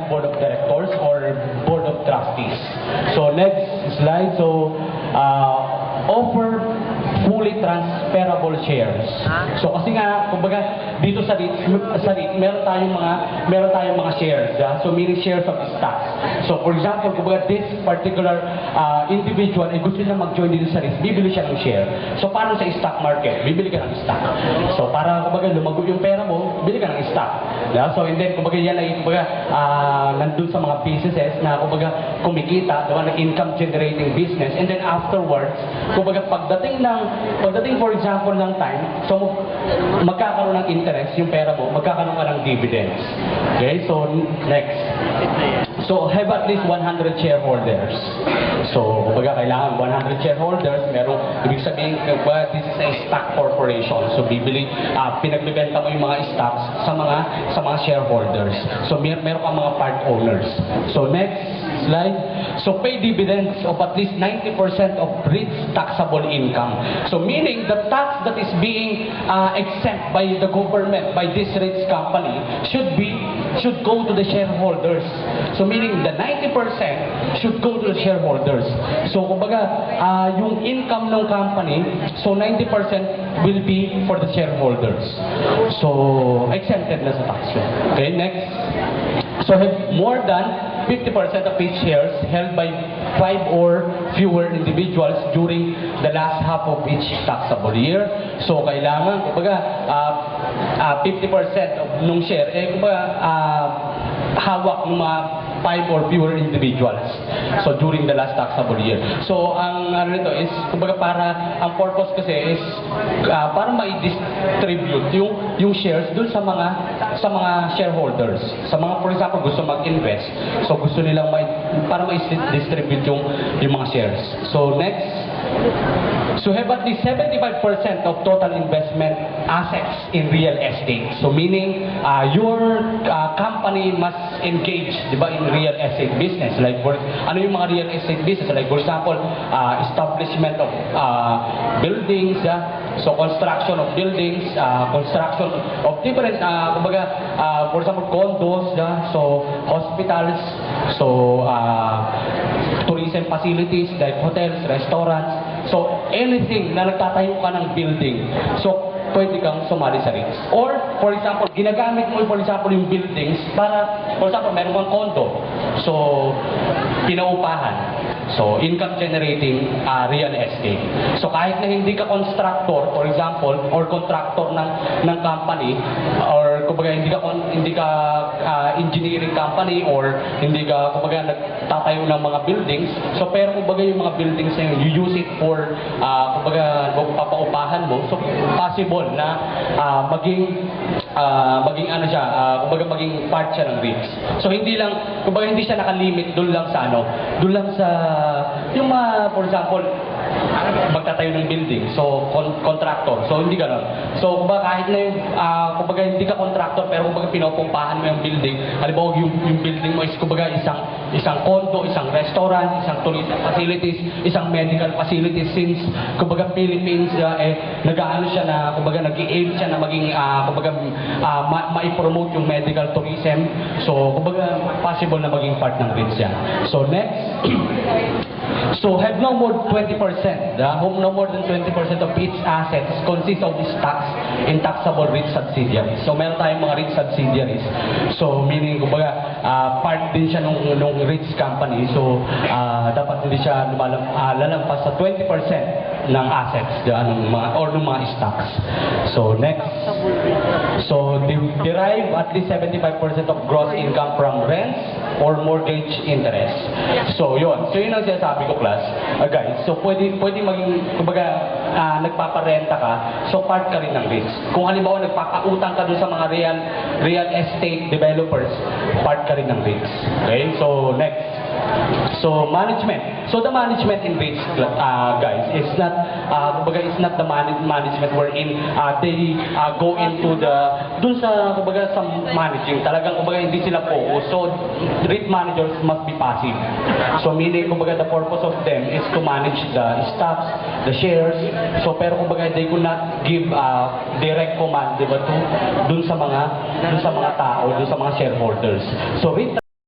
board of directors or board of trustees. So next slide. So offer fully transferable shares. So kasi nga, kumbaga, dito sa REIT, meron tayong mga shares. Yeah? So meaning shares of stocks. So for example, kumbaga, this particular individual ay gusto niya mag-join dito sa REIT, bibili siya ng share. So paano sa stock market? Bibili ka ng stock. So para kumbaga lumago yung pera mo, bili ka ng stock. Yeah? So and then kumbaga yan ay kumbaga nandun sa mga businesses na kumbaga kumikita, diba, na income generating business. And then afterwards, kumbaga pagdating for example ng time, so magkakaroon ng interest yung pera mo, magkakaroon ka ng dividends. Okay, so next. So have at least 100 shareholders. So kumbaga kailangan 100 shareholders, merong ibig sabihin this is a stock corporation. So pinagbebenta mo yung mga stocks sa mga shareholders. So meron kang mga part owners. So next slide. So pay dividends of at least 90% of REIT's taxable income. So meaning the tax that is being exempt by the government, by this REIT's company, should go to the shareholders. So meaning the 90% should go to the shareholders. So kumbaga, yung income ng company, so 90% will be for the shareholders. So exempted na sa tax yun. Okay, next. So have more than 50% of its shares held by 5 or fewer individuals during the last half of each taxable year. So kailangan, kumbaga, 50% of nung share, kumbaga, hawak ng mga 5 or fewer individuals. So during the last taxable year. So ang ano nito is, kumbaga ang purpose kasi is para ma-distribute yung shares dun sa mga shareholders. Sa mga, for example, gusto mag-invest. So gusto nilang para ma-distribute yung mga shares. So next. So have at least 75% of total investment assets in real estate. So meaning your company must engage, di ba, in real estate business. Like ano yung mga real estate business? Like for example, establishment of buildings, so construction of buildings, construction of different, for example, condos, so hospitals, so tourism facilities like hotels, restaurants. So anything na nagtatayo ka ng building, so pwede kang sumali sa REITs. Or, for example, ginagamit mo, for example, yung buildings para, for example, meron kang condo. So, pinaupahan. So, income generating real estate. So, kahit na hindi ka constructor, for example, or contractor ng company, or kumbaga hindi ka engineering company, or hindi ka kumbaga nagtatayo ng mga buildings, so pero kumbaga yung mga buildings na yun, you use it for kumbaga papaupahan mo, so possible na maging ano siya, kumbaga maging part siya ng REITs. So hindi siya nakalimit doon lang sa yung mga, for example, magtatayo ng building, so contractor, so hindi gano'n. So kumbaga kahit na yung kumbaga hindi ka contractor pero kumbaga pinupumpahan mo yung building, halimbawa yung building mo is kumbaga isang condo, isang restaurant, isang tourism facilities, isang medical facilities, since kumbaga Philippines nag-aano siya na kumbaga nag-i-aim siya na maging kumbaga ma-promote yung medical tourism, so kumbaga possible na maging part ng REITs yan. So next. So have no more than 20%, no more than 20% of its assets consist of stocks in taxable REIT subsidiaries. So meron tayong mga REIT subsidiaries. So meaning kumbaga part din siya nung REITs company. So dapat hindi siya lalampas sa 20% ng assets ng mga stocks. So next. So derive at least 75% of gross income from rents or mortgage interest. So yun. So yun ang sinasabi ko, class. Guys, so pwede maging, kumbaga, nagpaparenta ka, so part ka rin ng REITs. Kung halimbawa nagpapautang ka dun sa mga real estate developers, part ka rin ng REITs. Okay? So next. So management. So the management in REITs, guys, it's not kumbaga it's not the management wherein they go into dun sa kumbaga sa managing. Talagang kumbaga hindi sila focus. So REIT managers must be passive. So meaning kumbaga the purpose of them is to manage the stocks, the shares. So pero kumbaga they could not give direct command, diba, dun sa mga tao, dun sa mga shareholders. So REIT